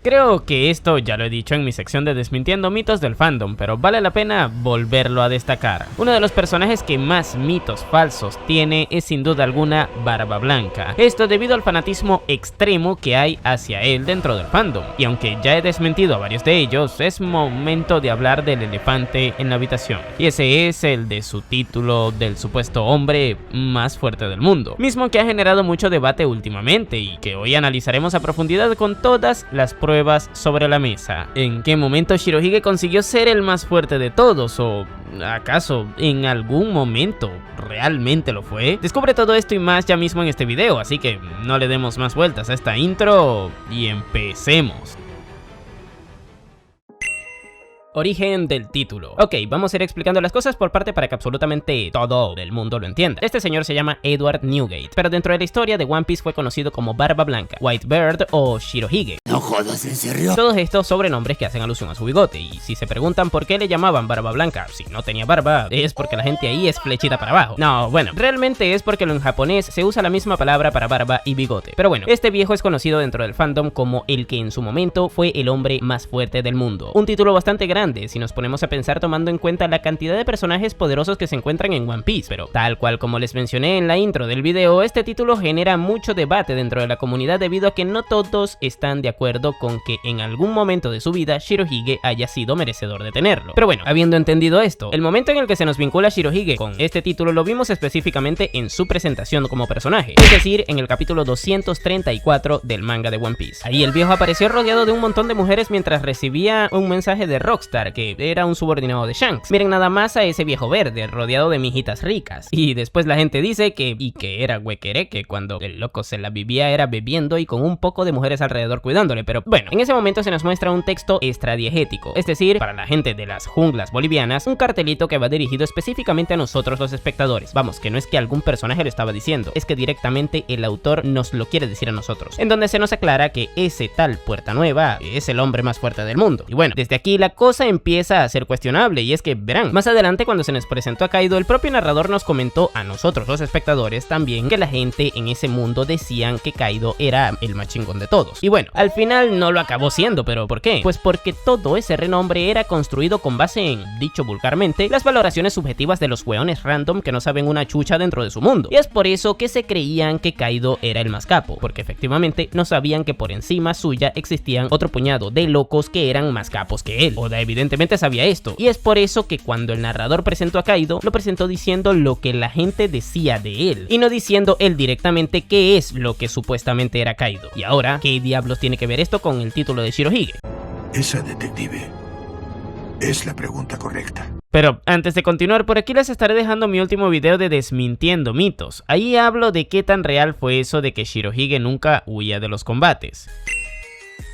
Creo que esto ya lo he dicho en mi sección de Desmintiendo mitos del fandom, pero vale la pena volverlo a destacar. Uno de los personajes que más mitos falsos tiene es sin duda alguna Barba Blanca. Esto debido al fanatismo extremo que hay hacia él dentro del fandom. Y aunque ya he desmentido a varios de ellos, es momento de hablar del elefante en la habitación. Y ese es el de su título del supuesto hombre más fuerte del mundo. Mismo que ha generado mucho debate últimamente y que hoy analizaremos a profundidad con todas las pruebas sobre la mesa. ¿En qué momento Shirohige consiguió ser el más fuerte de todos? ¿O acaso en algún momento realmente lo fue? Descubre todo esto y más ya mismo en este video, así que no le demos más vueltas a esta intro y empecemos. Origen del título. Ok, vamos a ir explicando las cosas por parte para que absolutamente todo el mundo lo entienda. Este señor se llama Edward Newgate, pero dentro de la historia de One Piece fue conocido como Barba Blanca, White Bird o Shirohige. No jodas, ¿en serio? Todos estos sobrenombres que hacen alusión a su bigote, y si se preguntan por qué le llamaban Barba Blanca si no tenía barba, es porque la gente ahí es flechita para abajo. No, bueno, realmente es porque en japonés se usa la misma palabra para barba y bigote. Pero bueno, este viejo es conocido dentro del fandom como el que en su momento fue el hombre más fuerte del mundo. Un título bastante grande si nos ponemos a pensar tomando en cuenta la cantidad de personajes poderosos que se encuentran en One Piece, pero tal cual como les mencioné en la intro del video, este título genera mucho debate dentro de la comunidad debido a que no todos están de acuerdo con que en algún momento de su vida Shirohige haya sido merecedor de tenerlo. Pero bueno, habiendo entendido esto, el momento en el que se nos vincula Shirohige con este título lo vimos específicamente en su presentación como personaje, es decir, en el capítulo 234 del manga de One Piece. Ahí el viejo apareció rodeado de un montón de mujeres mientras recibía un mensaje de Rockstar, que era un subordinado de Shanks. Miren nada más a ese viejo verde rodeado de mijitas ricas. Y después la gente dice que era huequereque cuando el loco se la vivía era bebiendo y con un poco de mujeres alrededor cuidándole. Pero bueno, en ese momento se nos muestra un texto extradiegético, es decir, para la gente de las junglas bolivianas, un cartelito que va dirigido específicamente a nosotros los espectadores. Vamos, que no es que algún personaje lo estaba diciendo, es que directamente el autor nos lo quiere decir a nosotros, en donde se nos aclara que ese tal Puerta Nueva es el hombre más fuerte del mundo. Y bueno, desde aquí la cosa empieza a ser cuestionable, y es que verán, más adelante cuando se nos presentó a Kaido, el propio narrador nos comentó a nosotros los espectadores también que la gente en ese mundo decían que Kaido era el más chingón de todos. Y bueno, al final no lo acabó siendo, pero ¿por qué? Pues porque todo ese renombre era construido con base en, dicho vulgarmente, las valoraciones subjetivas de los weones random que no saben una chucha dentro de su mundo. Y es por eso que se creían que Kaido era el más capo, porque efectivamente no sabían que por encima suya existían otro puñado de locos que eran más capos que él. Oda evidentemente sabía esto, y es por eso que cuando el narrador presentó a Kaido, lo presentó diciendo lo que la gente decía de él, y no diciendo él directamente qué es lo que supuestamente era Kaido. Y ahora, ¿qué diablos tiene que ver esto con el título de Shirohige? Esa detective es la pregunta correcta. Pero antes de continuar, por aquí les estaré dejando mi último video de Desmintiendo mitos. Ahí hablo de qué tan real fue eso de que Shirohige nunca huía de los combates.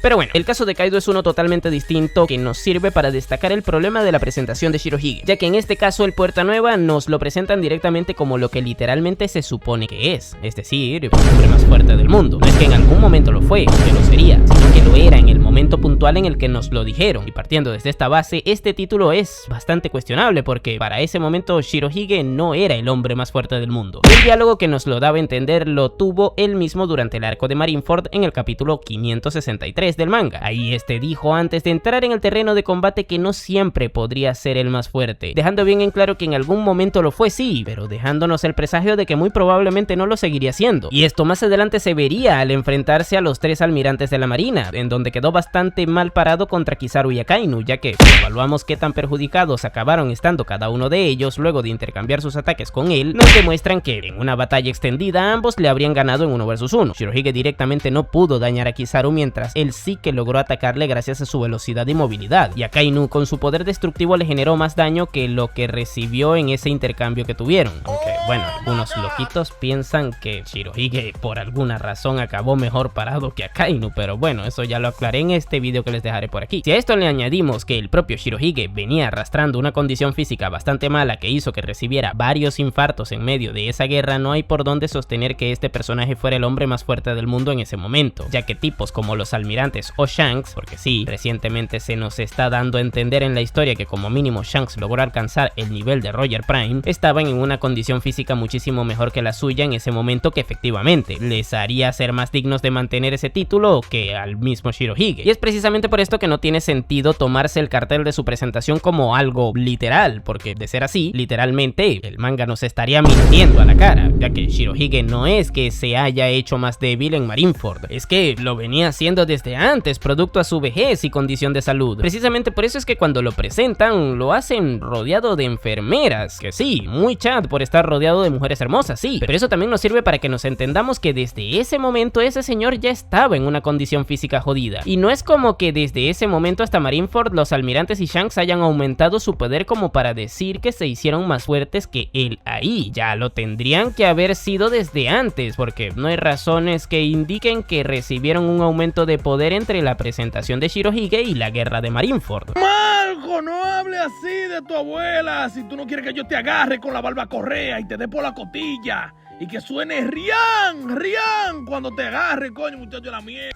Pero bueno, el caso de Kaido es uno totalmente distinto que nos sirve para destacar el problema de la presentación de Shirohige, ya que en este caso el Puerta Nueva nos lo presentan directamente como lo que literalmente se supone que es decir, el hombre más fuerte del mundo. No es que en algún momento lo fue, que lo sería, sino que lo era en el momento puntual en el que nos lo dijeron. Y partiendo desde esta base, este título es bastante cuestionable porque para ese momento Shirohige no era el hombre más fuerte del mundo. El diálogo que nos lo daba a entender lo tuvo él mismo durante el arco de Marineford en el capítulo 563 del manga. Ahí este dijo antes de entrar en el terreno de combate que no siempre podría ser el más fuerte, dejando bien en claro que en algún momento lo fue, sí, pero dejándonos el presagio de que muy probablemente no lo seguiría siendo. Y esto más adelante se vería al enfrentarse a los tres almirantes de la marina, en donde quedó bastante mal parado contra Kizaru y Akainu, ya que si evaluamos qué tan perjudicados acabaron estando cada uno de ellos luego de intercambiar sus ataques con él, nos demuestran que en una batalla extendida ambos le habrían ganado en 1 vs 1. Shirohige directamente no pudo dañar a Kizaru, mientras él sí que logró atacarle gracias a su velocidad y movilidad, y Akainu con su poder destructivo le generó más daño que lo que recibió en ese intercambio que tuvieron. Aunque bueno, algunos loquitos piensan que Shirohige por alguna razón acabó mejor parado que Akainu, pero bueno, eso ya lo aclaré en este video que les dejaré por aquí. Si a esto le añadimos que el propio Shirohige venía arrastrando una condición física bastante mala que hizo que recibiera varios infartos en medio de esa guerra, no hay por dónde sostener que este personaje fuera el hombre más fuerte del mundo en ese momento, ya que tipos como los almirantes o Shanks, porque sí, recientemente se nos está dando a entender en la historia que como mínimo Shanks logró alcanzar el nivel de Roger Prime, estaban en una condición física física muchísimo mejor que la suya en ese momento, que efectivamente les haría ser más dignos de mantener ese título que al mismo Shirohige. Y es precisamente por esto que no tiene sentido tomarse el cartel de su presentación como algo literal, porque de ser así, literalmente el manga nos estaría mintiendo a la cara, ya que Shirohige no es que se haya hecho más débil en Marineford, es que lo venía haciendo desde antes, producto a su vejez y condición de salud. Precisamente por eso es que cuando lo presentan, lo hacen rodeado de enfermeras, que sí, muy chat por estar rodeado de mujeres hermosas, sí, pero eso también nos sirve para que nos entendamos que desde ese momento ese señor ya estaba en una condición física jodida, y no es como que desde ese momento hasta Marineford los almirantes y Shanks hayan aumentado su poder como para decir que se hicieron más fuertes que él ahí. Ya lo tendrían que haber sido desde antes, porque no hay razones que indiquen que recibieron un aumento de poder entre la presentación de Shirohige y la guerra de Marineford. Marco, no hable así de tu abuela si tú no quieres que yo te agarre con la barba correa y te dé por la costilla y que suene rian cuando te agarre, coño, muchacho, la mierda.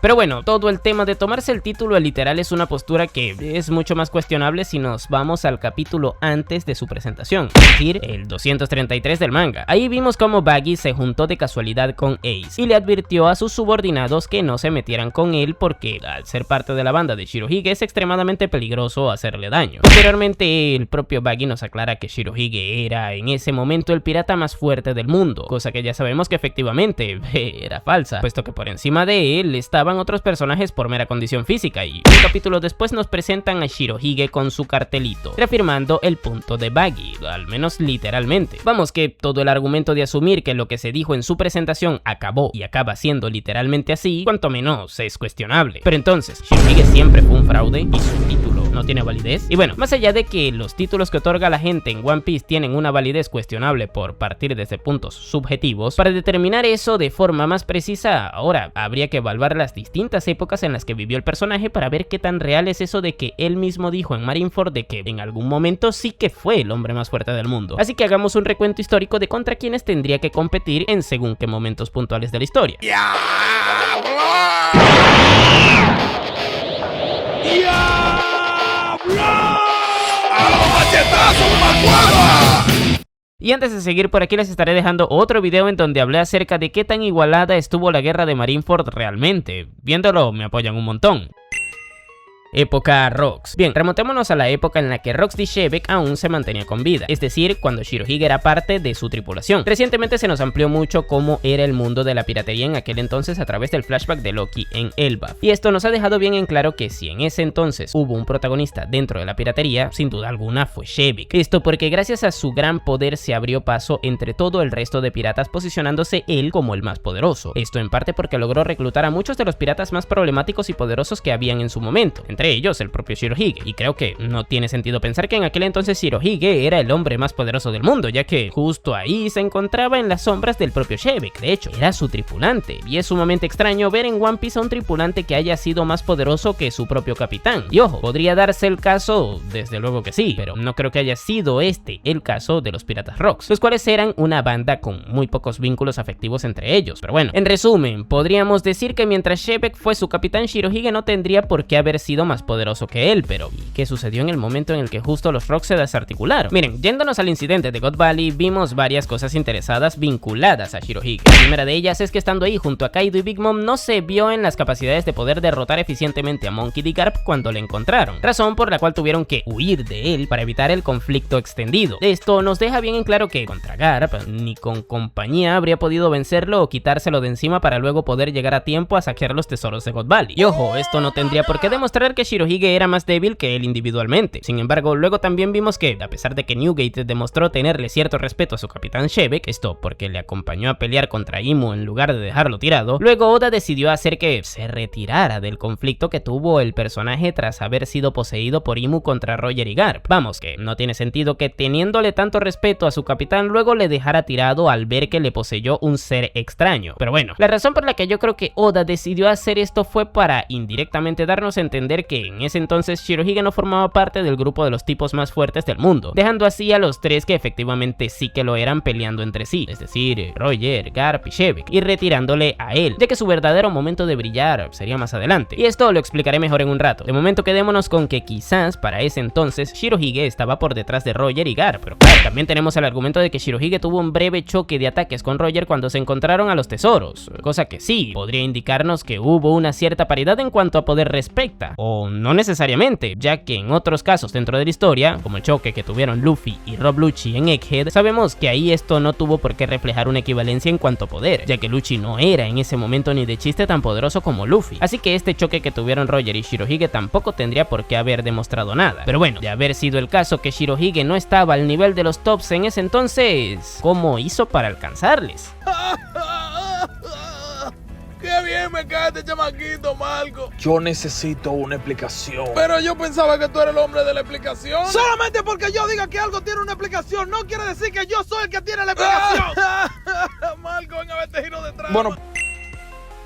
Pero bueno, todo el tema de tomarse el título literal es una postura que es mucho más cuestionable si nos vamos al capítulo antes de su presentación, es decir, el 233 del manga. Ahí vimos cómo Buggy se juntó de casualidad con Ace y le advirtió a sus subordinados que no se metieran con él porque al ser parte de la banda de Shirohige es extremadamente peligroso hacerle daño. Posteriormente, el propio Buggy nos aclara que Shirohige era en ese momento el pirata más fuerte del mundo, cosa que ya sabemos que efectivamente era falsa, puesto que por encima de él estaban otros personajes por mera condición física, y un capítulo después nos presentan a Shirohige con su cartelito, reafirmando el punto de Buggy, al menos literalmente. Vamos, que todo el argumento de asumir que lo que se dijo en su presentación acabó y acaba siendo literalmente así, cuanto menos es cuestionable. Pero entonces, ¿Shirohige siempre fue un fraude y su título no tiene validez? Y bueno, más allá de que los títulos que otorga la gente en One Piece tienen una validez cuestionable por partir desde puntos subjetivos, para determinar eso de forma más precisa, ahora habría que evaluar las distintas épocas en las que vivió el personaje para ver qué tan real es eso de que él mismo dijo en Marineford de que en algún momento sí que fue el hombre más fuerte del mundo. Así que hagamos un recuento histórico de contra quienes tendría que competir en según qué momentos puntuales de la historia. Y antes de seguir por aquí les estaré dejando otro video en donde hablé acerca de qué tan igualada estuvo la guerra de Marineford realmente. Viéndolo me apoyan un montón. Época Rox. Bien, remontémonos a la época en la que Rox D. Shebeck aún se mantenía con vida, es decir, cuando Shirohige era parte de su tripulación. Recientemente se nos amplió mucho cómo era el mundo de la piratería en aquel entonces a través del flashback de Loki en Elbaf, y esto nos ha dejado bien en claro que si en ese entonces hubo un protagonista dentro de la piratería, sin duda alguna fue Shebeck. Esto porque gracias a su gran poder se abrió paso entre todo el resto de piratas, posicionándose él como el más poderoso. Esto en parte porque logró reclutar a muchos de los piratas más problemáticos y poderosos que habían en su momento, entre ellos el propio Shirohige, y creo que no tiene sentido pensar que en aquel entonces Shirohige era el hombre más poderoso del mundo, ya que justo ahí se encontraba en las sombras del propio Shebeck. De hecho, era su tripulante, y es sumamente extraño ver en One Piece a un tripulante que haya sido más poderoso que su propio capitán. Y ojo, podría darse el caso, desde luego que sí, pero no creo que haya sido este el caso de los piratas Rox, los cuales eran una banda con muy pocos vínculos afectivos entre ellos. Pero bueno, en resumen, podríamos decir que mientras Shebeck fue su capitán, Shirohige no tendría por qué haber sido más poderoso que él. Pero ¿y qué sucedió en el momento en el que justo los Rox se desarticularon? Miren, yéndonos al incidente de God Valley, vimos varias cosas interesadas vinculadas a Shirohige. La primera de ellas es que estando ahí junto a Kaido y Big Mom no se vio en las capacidades de poder derrotar eficientemente a Monkey D. Garp cuando le encontraron, razón por la cual tuvieron que huir de él para evitar el conflicto extendido. Esto nos deja bien en claro que contra Garp ni con compañía habría podido vencerlo o quitárselo de encima para luego poder llegar a tiempo a saquear los tesoros de God Valley. Y ojo, esto no tendría por qué demostrar que Shirohige era más débil que él individualmente. Sin embargo, luego también vimos que, a pesar de que Newgate demostró tenerle cierto respeto a su capitán Shebeck, esto porque le acompañó a pelear contra Imu en lugar de dejarlo tirado, luego Oda decidió hacer que se retirara del conflicto que tuvo el personaje tras haber sido poseído por Imu contra Roger y Garp. Vamos, que no tiene sentido que teniéndole tanto respeto a su capitán luego le dejara tirado al ver que le poseyó un ser extraño. Pero bueno, la razón por la que yo creo que Oda decidió hacer esto fue para indirectamente darnos a entender que en ese entonces Shirohige no formaba parte del grupo de los tipos más fuertes del mundo, dejando así a los tres que efectivamente sí que lo eran peleando entre sí, es decir, Roger, Garp y Shebeck, y retirándole a él, ya que su verdadero momento de brillar sería más adelante. Y esto lo explicaré mejor en un rato. De momento quedémonos con que quizás para ese entonces Shirohige estaba por detrás de Roger y Garp, pero claro, también tenemos el argumento de que Shirohige tuvo un breve choque de ataques con Roger cuando se encontraron a los tesoros, cosa que sí, podría indicarnos que hubo una cierta paridad en cuanto a poder respecta, o no necesariamente, ya que en otros casos dentro de la historia, como el choque que tuvieron Luffy y Rob Lucci en Egghead, sabemos que ahí esto no tuvo por qué reflejar una equivalencia en cuanto a poder, ya que Lucci no era en ese momento ni de chiste tan poderoso como Luffy, así que este choque que tuvieron Roger y Shirohige tampoco tendría por qué haber demostrado nada. Pero bueno, de haber sido el caso que Shirohige no estaba al nivel de los tops en ese entonces, ¿cómo hizo para alcanzarles? ¡Qué bien me cae este chamaquito, Marco! Yo necesito una explicación. Pero yo pensaba que tú eres el hombre de la explicación. Solamente porque yo diga que algo tiene una explicación, no quiere decir que yo soy el que tiene la explicación. Marco, ven a ver este giro de trama. Bueno,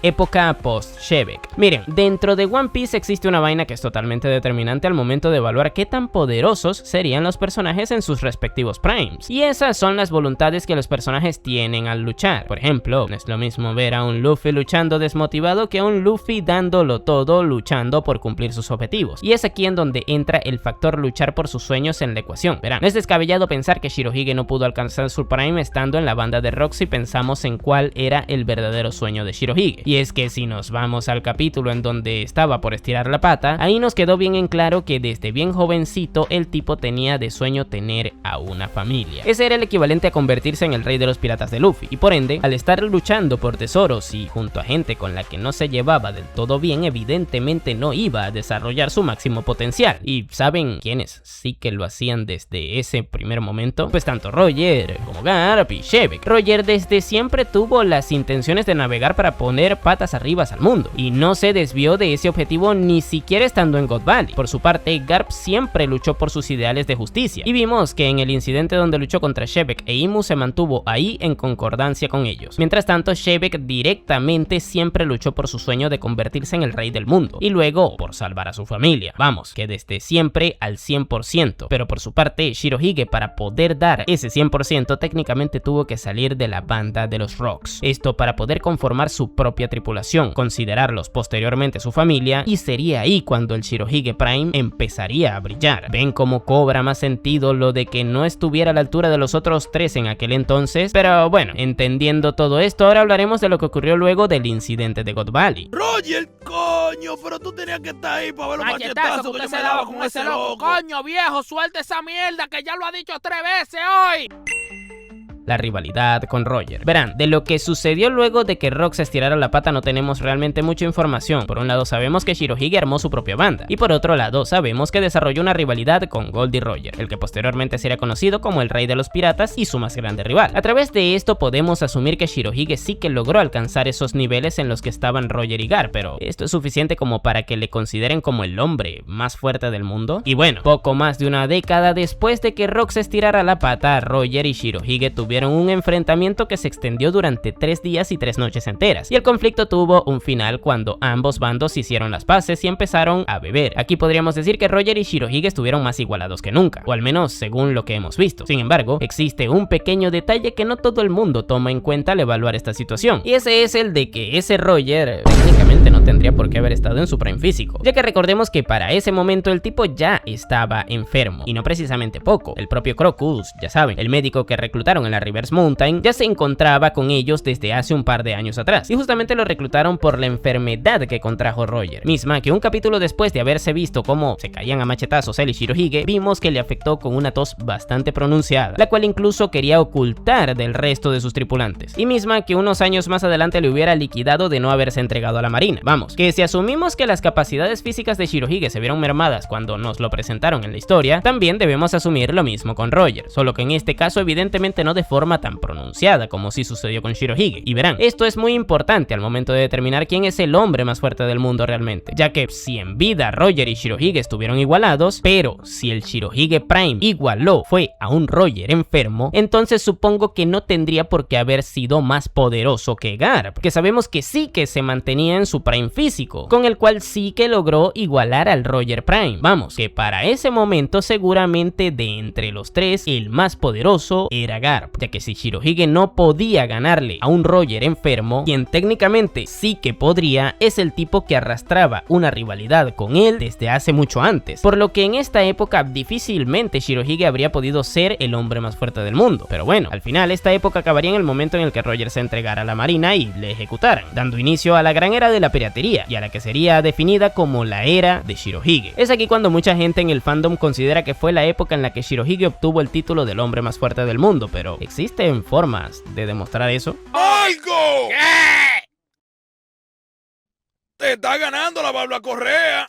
Época post-Shebeck. Miren, dentro de One Piece existe una vaina que es totalmente determinante al momento de evaluar qué tan poderosos serían los personajes en sus respectivos primes. Y esas son las voluntades que los personajes tienen al luchar. Por ejemplo, no es lo mismo ver a un Luffy luchando desmotivado que a un Luffy dándolo todo luchando por cumplir sus objetivos. Y es aquí en donde entra el factor luchar por sus sueños en la ecuación. Verán, no es descabellado pensar que Shirohige no pudo alcanzar su prime estando en la banda de Rock si pensamos en cuál era el verdadero sueño de Shirohige. Y es que si nos vamos al capítulo en donde estaba por estirar la pata, ahí nos quedó bien en claro que desde bien jovencito el tipo tenía de sueño tener a una familia. Ese era el equivalente a convertirse en el rey de los piratas de Luffy, y por ende, al estar luchando por tesoros y junto a gente con la que no se llevaba del todo bien, evidentemente no iba a desarrollar su máximo potencial. ¿Y saben quiénes sí que lo hacían desde ese primer momento? Pues tanto Roger como Garp y Shebeck. Roger desde siempre tuvo las intenciones de navegar para poner patas arriba al mundo, y no se desvió de ese objetivo ni siquiera estando en God Valley. Por su parte, Garp siempre luchó por sus ideales de justicia, y vimos que en el incidente donde luchó contra Shebeck e Imu se mantuvo ahí en concordancia con ellos. Mientras tanto, Shebeck directamente siempre luchó por su sueño de convertirse en el rey del mundo, y luego por salvar a su familia. Vamos, que desde siempre al 100%, pero por su parte, Shirohige, para poder dar ese 100%, técnicamente tuvo que salir de la banda de los Rocks. Esto para poder conformar su propia tripulación, considerarlos posteriormente su familia, y sería ahí cuando el Shirohige Prime empezaría a brillar. ¿Ven cómo cobra más sentido lo de que no estuviera a la altura de los otros tres en aquel entonces? Pero bueno, entendiendo todo esto, ahora hablaremos de lo que ocurrió luego del incidente de God Valley. Roger, coño, pero tú tenías que estar ahí para ver los machetazos que yo me daba con ese loco. Coño, viejo, suelta esa mierda que ya lo ha dicho 3 veces hoy. La rivalidad con Roger. Verán, de lo que sucedió luego de que Rock se estirara la pata no tenemos realmente mucha información. Por un lado sabemos que Shirohige armó su propia banda, y por otro lado sabemos que desarrolló una rivalidad con Goldie Roger, el que posteriormente sería conocido como el rey de los piratas y su más grande rival. A través de esto podemos asumir que Shirohige sí que logró alcanzar esos niveles en los que estaban Roger y Garp, pero ¿esto es suficiente como para que le consideren como el hombre más fuerte del mundo? Y bueno, poco más de una década después de que Rock se estirara la pata, Roger y Shirohige tuvieron un enfrentamiento que se extendió durante 3 días y 3 noches enteras, y el conflicto tuvo un final cuando ambos bandos hicieron las paces y empezaron a beber. Aquí podríamos decir que Roger y Shirohige estuvieron más igualados que nunca, o al menos según lo que hemos visto. Sin embargo, existe un pequeño detalle que no todo el mundo toma en cuenta al evaluar esta situación, y ese es el de que ese Roger técnicamente no tendría por qué haber estado en su prime físico, ya que recordemos que para ese momento el tipo ya estaba enfermo, y no precisamente poco. El propio Crocus, ya saben, el médico que reclutaron en la Reverse Mountain, ya se encontraba con ellos desde hace un par de años atrás, y justamente lo reclutaron por la enfermedad que contrajo Roger, misma que un capítulo después de haberse visto cómo se caían a machetazos él y Shirohige, vimos que le afectó con una tos bastante pronunciada, la cual incluso quería ocultar del resto de sus tripulantes, y misma que unos años más adelante le hubiera liquidado de no haberse entregado a la marina. Vamos, que si asumimos que las capacidades físicas de Shirohige se vieron mermadas cuando nos lo presentaron en la historia, también debemos asumir lo mismo con Roger, solo que en este caso evidentemente no de forma tan pronunciada como sí sucedió con Shirohige. Y verán, esto es muy importante al momento de determinar quién es el hombre más fuerte del mundo realmente, ya que si en vida Roger y Shirohige estuvieron igualados, pero si el Shirohige Prime igualó fue a un Roger enfermo, entonces supongo que no tendría por qué haber sido más poderoso que Garp, que sabemos que sí que se mantenía en su Prime físico, con el cual sí que logró igualar al Roger Prime. Vamos, que para ese momento seguramente de entre los tres el más poderoso era Garp, ya que si Shirohige no podía ganarle a un Roger enfermo, quien técnicamente sí que podría es el tipo que arrastraba una rivalidad con él desde hace mucho antes, por lo que en esta época difícilmente Shirohige habría podido ser el hombre más fuerte del mundo. Pero bueno, al final esta época acabaría en el momento en el que Roger se entregara a la marina y le ejecutaran, dando inicio a la gran era de la piratería y a la que sería definida como la era de Shirohige. Es aquí cuando mucha gente en el fandom considera que fue la época en la que Shirohige obtuvo el título del hombre más fuerte del mundo, pero ¿existen formas de demostrar eso? ¡Algo! ¿Qué? Te está ganando la barba correa.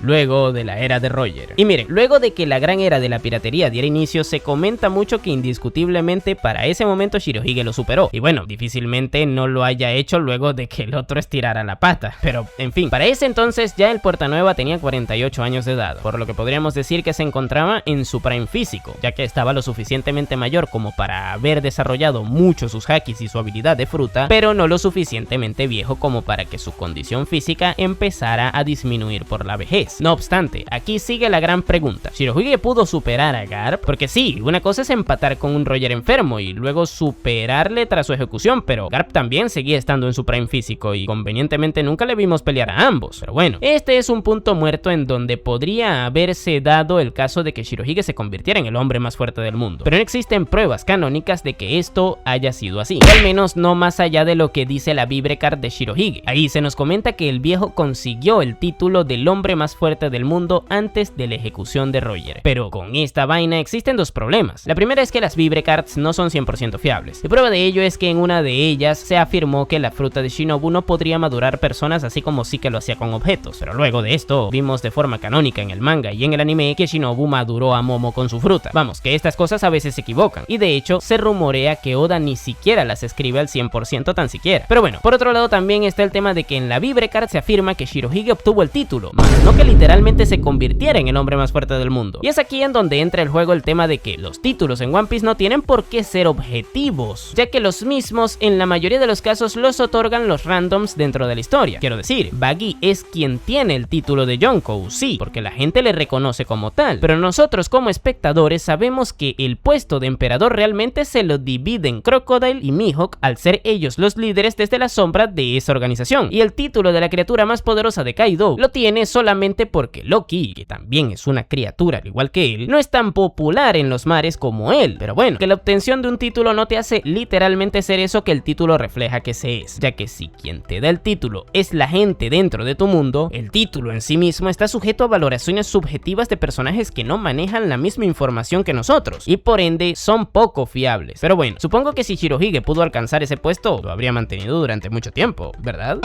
Luego de la era de Roger. Y miren, luego de que la gran era de la piratería diera inicio, se comenta mucho que indiscutiblemente para ese momento Shirohige lo superó. Y bueno, difícilmente no lo haya hecho luego de que el otro estirara la pata. Pero, en fin, para ese entonces ya el Puertanueva tenía 48 años de edad, por lo que podríamos decir que se encontraba en su prime físico, ya que estaba lo suficientemente mayor como para haber desarrollado mucho sus hakis y su habilidad de fruta, pero no lo suficientemente viejo como para que su condición física empezara a disminuir por la vejez. No obstante, aquí sigue la gran pregunta. ¿Shirohige pudo superar a Garp? Porque sí, una cosa es empatar con un Roger enfermo y luego superarle tras su ejecución, pero Garp también seguía estando en su prime físico y convenientemente nunca le vimos pelear a ambos. Pero bueno, este es un punto muerto en donde podría haberse dado el caso de que Shirohige se convirtiera en el hombre más fuerte del mundo, pero no existen pruebas canónicas de que esto haya sido así, o al menos no más allá de lo que dice la Vibrecard de Shirohige. Ahí se nos comenta que el viejo consiguió el título del hombre más fuerte del mundo antes de la ejecución de Roger, pero con esta vaina existen dos problemas. La primera es que las Vibrecards no son 100% fiables, y prueba de ello es que en una de ellas se afirmó que la fruta de Shinobu no podría madurar personas así como sí que lo hacía con objetos, pero luego de esto vimos de forma canónica en el manga y en el anime que Shinobu maduró a Momo con su fruta. Vamos, que estas cosas a veces se equivocan, y de hecho se rumorea que Oda ni siquiera las escribe al 100% tan siquiera. Pero bueno, por otro lado también está el tema de que en la Vibrecard se afirma que Shirohige obtuvo el título, más no que literalmente se convirtiera en el hombre más fuerte del mundo. Y es aquí en donde entra el juego el tema de que los títulos en One Piece no tienen por qué ser objetivos, ya que los mismos en la mayoría de los casos los otorgan los randoms dentro de la historia. Quiero decir, Buggy es quien tiene el título de Yonkou, sí, porque la gente le reconoce como tal, pero nosotros como espectadores sabemos que el puesto de emperador realmente se lo dividen Crocodile y Mihawk al ser ellos los líderes desde la sombra de esa organización, y el título de la criatura más poderosa de Kaido lo tiene solamente porque Loki, que también es una criatura al igual que él, no es tan popular en los mares como él. Pero bueno, que la obtención de un título no te hace literalmente ser eso que el título refleja que se es, ya que si quien te da el título es la gente dentro de tu mundo, el título en sí mismo está sujeto a valoraciones subjetivas de personajes que no manejan la misma información que nosotros, y por ende son poco fiables. Pero bueno, supongo que si Shirohige pudo alcanzar ese puesto, lo habría mantenido durante mucho tiempo, ¿verdad?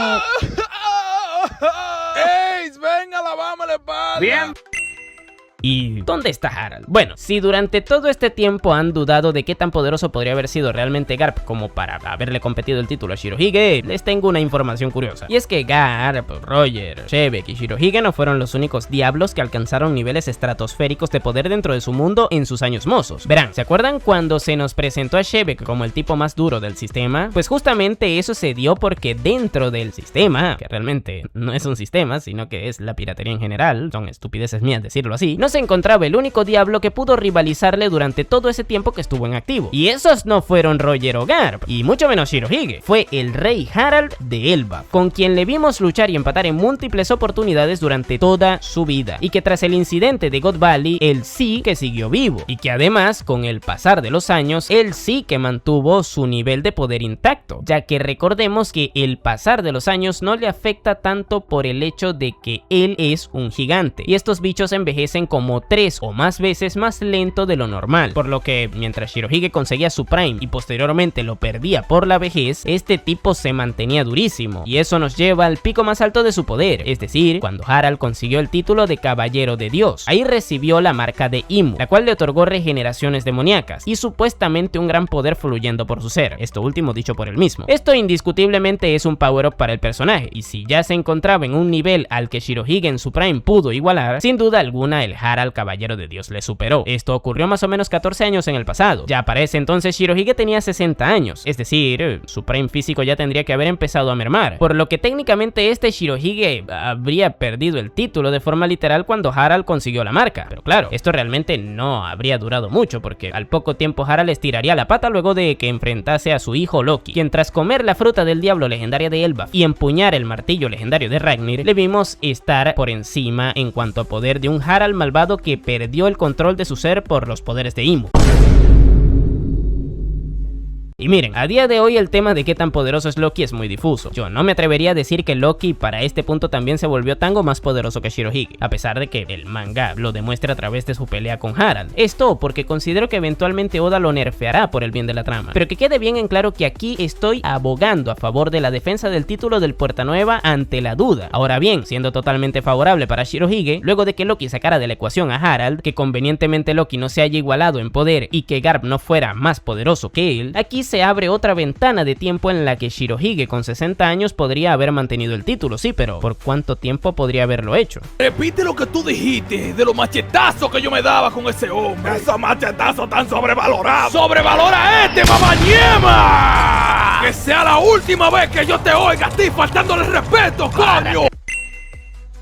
¡Ey! ¡Venga, lavame la espalda! Bien. ¿Y dónde está Harald? Bueno, si durante todo este tiempo han dudado de qué tan poderoso podría haber sido realmente Garp como para haberle competido el título a Shirohige, les tengo una información curiosa. Y es que Garp, Roger, Shebek y Shirohige no fueron los únicos diablos que alcanzaron niveles estratosféricos de poder dentro de su mundo en sus años mozos. Verán, ¿se acuerdan cuando se nos presentó a Shebek como el tipo más duro del sistema? Pues justamente eso se dio porque dentro del sistema, que realmente no es un sistema, sino que es la piratería en general, son estupideces mías decirlo así, no se encontraba el único diablo que pudo rivalizarle durante todo ese tiempo que estuvo en activo. Y esos no fueron Roger o Garp, y mucho menos Shirohige. Fue el rey Harald de Elbaf, con quien le vimos luchar y empatar en múltiples oportunidades durante toda su vida, y que tras el incidente de God Valley, él sí que siguió vivo, y que además, con el pasar de los años, él sí que mantuvo su nivel de poder intacto, ya que recordemos que el pasar de los años no le afecta tanto por el hecho de que él es un gigante, y estos bichos envejecen con como 3 o más veces más lento de lo normal, por lo que mientras Shirohige conseguía su prime y posteriormente lo perdía por la vejez, este tipo se mantenía durísimo, y eso nos lleva al pico más alto de su poder, es decir, cuando Harald consiguió el título de Caballero de Dios. Ahí recibió la marca de Imu, la cual le otorgó regeneraciones demoníacas y supuestamente un gran poder fluyendo por su ser, esto último dicho por él mismo. Esto indiscutiblemente es un power up para el personaje, y si ya se encontraba en un nivel al que Shirohige en su prime pudo igualar, sin duda alguna el Harald Caballero de Dios le superó. Esto ocurrió más o menos 14 años en el pasado. Ya para ese entonces Shirohige tenía 60 años, es decir, su prime físico ya tendría que haber empezado a mermar, por lo que técnicamente este Shirohige habría perdido el título de forma literal cuando Harald consiguió la marca. Pero claro, esto realmente no habría durado mucho, porque al poco tiempo Harald estiraría la pata luego de que enfrentase a su hijo Loki, quien tras comer la fruta del diablo legendaria de Elbaf y empuñar el martillo legendario de Ragnir, le vimos estar por encima en cuanto a poder de un Harald malvado que perdió el control de su ser por los poderes de Imu. Y miren, a día de hoy el tema de qué tan poderoso es Loki es muy difuso. Yo no me atrevería a decir que Loki para este punto también se volvió tan o más poderoso que Shirohige, a pesar de que el manga lo demuestra a través de su pelea con Harald. Esto porque considero que eventualmente Oda lo nerfeará por el bien de la trama, pero que quede bien en claro que aquí estoy abogando a favor de la defensa del título del Puerta Nueva ante la duda. Ahora bien, siendo totalmente favorable para Shirohige, luego de que Loki sacara de la ecuación a Harald, que convenientemente Loki no se haya igualado en poder y que Garp no fuera más poderoso que él, aquí se abre otra ventana de tiempo en la que Shirohige con 60 años podría haber mantenido el título, sí, pero ¿por cuánto tiempo podría haberlo hecho? Repite lo que tú dijiste de los machetazos que yo me daba con ese hombre. Esos machetazos tan sobrevalorados. ¡Sobrevalora este, mamañema! Que sea la última vez que yo te oiga a ti faltándole respeto, coño.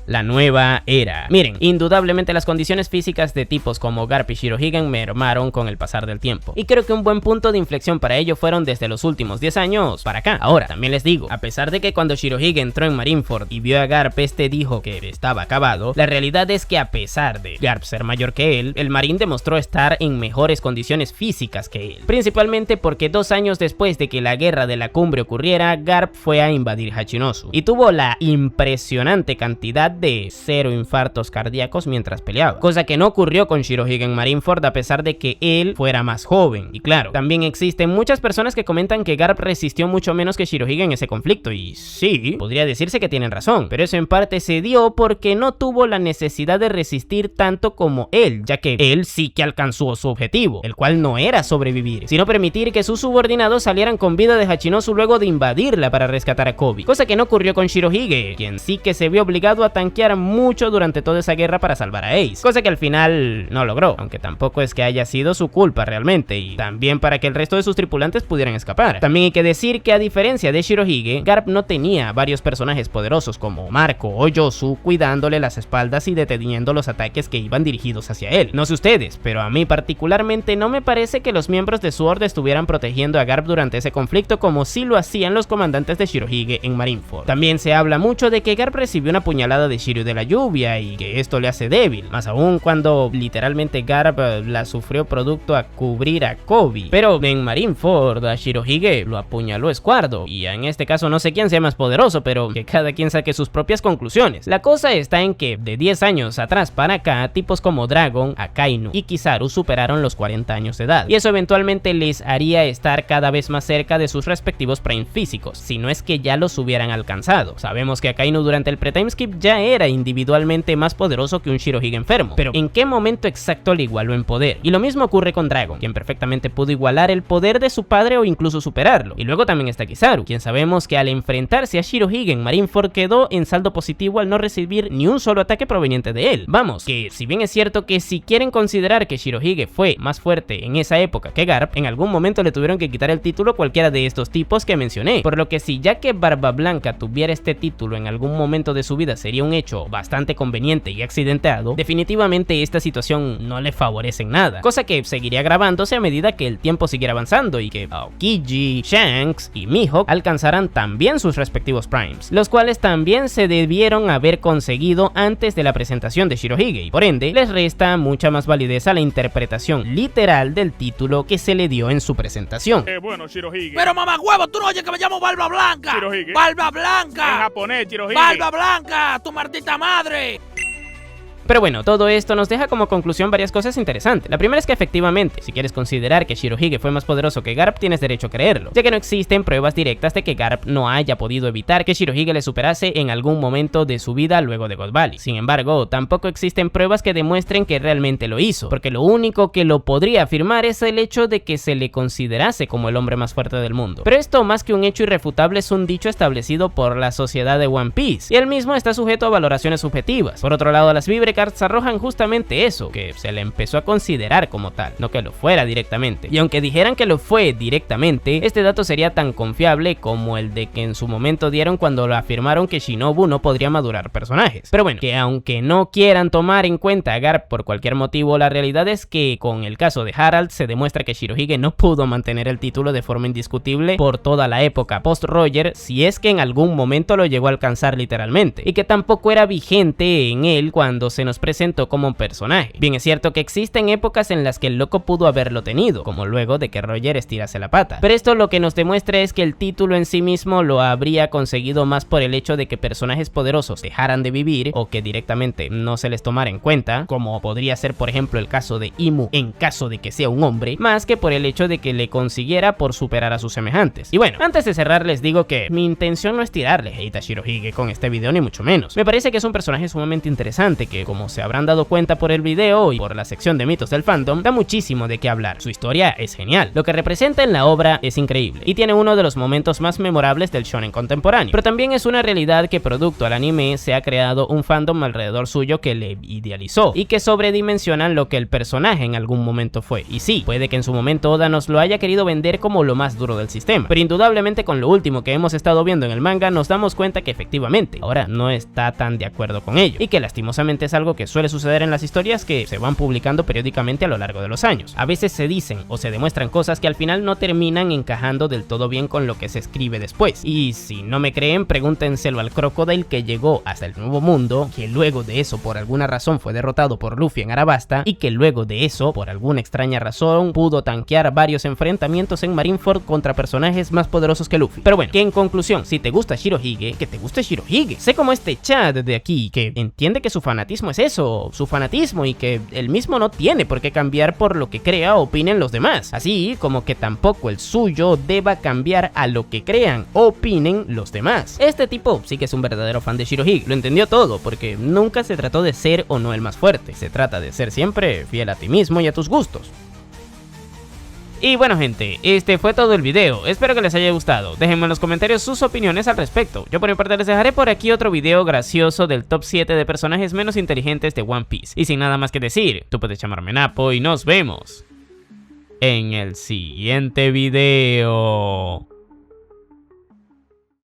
La nueva era. Miren, indudablemente las condiciones físicas de tipos como Garp y Shirohige mermaron con el pasar del tiempo, y creo que un buen punto de inflexión para ello fueron desde los últimos 10 años para acá. Ahora, también les digo, a pesar de que cuando Shirohige entró en Marineford y vio a Garp, este dijo que estaba acabado, la realidad es que a pesar de Garp ser mayor que él, el Marín demostró estar en mejores condiciones físicas que él, principalmente porque 2 años después de que la guerra de la cumbre ocurriera, Garp fue a invadir Hachinosu y tuvo la impresionante cantidad de 0 infartos cardíacos mientras peleaba, cosa que no ocurrió con Shirohige en Marineford a pesar de que él fuera más joven. Y claro, también existen muchas personas que comentan que Garp resistió mucho menos que Shirohige en ese conflicto, y sí, podría decirse que tienen razón, pero eso en parte se dio porque no tuvo la necesidad de resistir tanto como él, ya que él sí que alcanzó su objetivo, el cual no era sobrevivir, sino permitir que sus subordinados salieran con vida de Hachinosu luego de invadirla para rescatar a Koby, cosa que no ocurrió con Shirohige, quien sí que se vio obligado a tanquear mucho durante toda esa guerra para salvar a Ace, cosa que al final no logró, aunque tampoco es que haya sido su culpa realmente, y también para que el resto de sus tripulantes pudieran escapar. También hay que decir que a diferencia de Shirohige, Garp no tenía varios personajes poderosos como Marco o Yosu cuidándole las espaldas y deteniendo los ataques que iban dirigidos hacia él. No sé ustedes, pero a mí particularmente no me parece que los miembros de SWORD estuvieran protegiendo a Garp durante ese conflicto como sí lo hacían los comandantes de Shirohige en Marineford. También se habla mucho de que Garp recibió una puñalada de Shiryu de la lluvia y que esto le hace débil, más aún cuando literalmente Garp la sufrió producto a cubrir a Koby. Pero en Marineford a Shirohige lo apuñaló Escuardo, y en este caso no sé quién sea más poderoso, pero que cada quien saque sus propias conclusiones. La cosa está en que de 10 años atrás para acá, tipos como Dragon, Akainu y Kizaru superaron los 40 años de edad, y eso eventualmente les haría estar cada vez más cerca de sus respectivos prime físicos, si no es que ya los hubieran alcanzado. Sabemos que Akainu durante el pre-timeskip ya era individualmente más poderoso que un Shirohige enfermo, pero ¿en qué momento exacto le igualó en poder? Y lo mismo ocurre con Dragon, quien perfectamente pudo igualar el poder de su padre o incluso superarlo. Y luego también está Kizaru, quien sabemos que al enfrentarse a Shirohige en Marineford quedó en saldo positivo al no recibir ni un solo ataque proveniente de él. Vamos, que si bien es cierto que si quieren considerar que Shirohige fue más fuerte en esa época que Garp, en algún momento le tuvieron que quitar el título a cualquiera de estos tipos que mencioné, por lo que si ya que Barba Blanca tuviera este título en algún momento de su vida sería un hecho bastante conveniente y accidentado, definitivamente esta situación no le favorece en nada, cosa que seguiría agravándose a medida que el tiempo siguiera avanzando y que Aokiji, Shanks y Mihawk alcanzaran también sus respectivos primes, los cuales también se debieron haber conseguido antes de la presentación de Shirohige, y por ende les resta mucha más validez a la interpretación literal del título que se le dio en su presentación. Bueno, Shirohige. Pero mamá huevo, tú no oyes que me llamo Barba Blanca. Shirohige. Barba Blanca. En japonés, Shirohige. Barba Blanca, tu maldita madre. Pero bueno, todo esto nos deja como conclusión varias cosas interesantes. La primera es que efectivamente, si quieres considerar que Shirohige fue más poderoso que Garp, tienes derecho a creerlo, ya que no existen pruebas directas de que Garp no haya podido evitar que Shirohige le superase en algún momento de su vida luego de God Valley. Sin embargo, tampoco existen pruebas que demuestren que realmente lo hizo, porque lo único que lo podría afirmar es el hecho de que se le considerase como el hombre más fuerte del mundo. Pero esto, más que un hecho irrefutable, es un dicho establecido por la sociedad de One Piece, y él mismo está sujeto a valoraciones subjetivas. Por otro lado, las Vibra Cards arrojan justamente eso, que se le empezó a considerar como tal, no que lo fuera directamente. Y aunque dijeran que lo fue directamente, este dato sería tan confiable como el de que en su momento dieron cuando lo afirmaron que Shinobu no podría madurar personajes. Pero bueno, que aunque no quieran tomar en cuenta a Garp por cualquier motivo, la realidad es que con el caso de Harald se demuestra que Shirohige no pudo mantener el título de forma indiscutible por toda la época post-Roger, si es que en algún momento lo llegó a alcanzar literalmente, y que tampoco era vigente en él cuando se nos presentó como un personaje. Bien, es cierto que existen épocas en las que el loco pudo haberlo tenido, como luego de que Roger estirase la pata, pero esto lo que nos demuestra es que el título en sí mismo lo habría conseguido más por el hecho de que personajes poderosos dejaran de vivir o que directamente no se les tomara en cuenta, como podría ser por ejemplo el caso de Imu en caso de que sea un hombre, más que por el hecho de que le consiguiera por superar a sus semejantes. Y bueno, antes de cerrar les digo que mi intención no es tirarle hate a Shirohige con este video, ni mucho menos. Me parece que es un personaje sumamente interesante que, como se habrán dado cuenta por el video y por la sección de mitos del fandom, da muchísimo de qué hablar. Su historia es genial, lo que representa en la obra es increíble y tiene uno de los momentos más memorables del shonen contemporáneo, pero también es una realidad que producto al anime se ha creado un fandom alrededor suyo que le idealizó y que sobredimensionan lo que el personaje en algún momento fue. Y sí, puede que en su momento Oda nos lo haya querido vender como lo más duro del sistema, pero indudablemente con lo último que hemos estado viendo en el manga nos damos cuenta que efectivamente ahora no está tan de acuerdo con ello, y que lastimosamente es algo que suele suceder en las historias que se van publicando periódicamente a lo largo de los años. A veces se dicen o se demuestran cosas que al final no terminan encajando del todo bien con lo que se escribe después, y si no me creen, pregúntenselo al Crocodile que llegó hasta el Nuevo Mundo, que luego de eso por alguna razón fue derrotado por Luffy en Arabasta, y que luego de eso por alguna extraña razón pudo tanquear varios enfrentamientos en Marineford contra personajes más poderosos que Luffy. Pero bueno, que en conclusión, si te gusta Shirohige, que te guste Shirohige. Sé como este chat de aquí que entiende que su fanatismo es eso, su fanatismo, y que él mismo no tiene por qué cambiar por lo que crea o opinen los demás, así como que tampoco el suyo deba cambiar a lo que crean o opinen los demás. Este tipo sí que es un verdadero fan de Shirohige, lo entendió todo, porque nunca se trató de ser o no el más fuerte, se trata de ser siempre fiel a ti mismo y a tus gustos. Y bueno gente, este fue todo el video, espero que les haya gustado, déjenme en los comentarios sus opiniones al respecto. Yo por mi parte les dejaré por aquí otro video gracioso del top 7 de personajes menos inteligentes de One Piece. Y sin nada más que decir, tú puedes llamarme Napo y nos vemos en el siguiente video.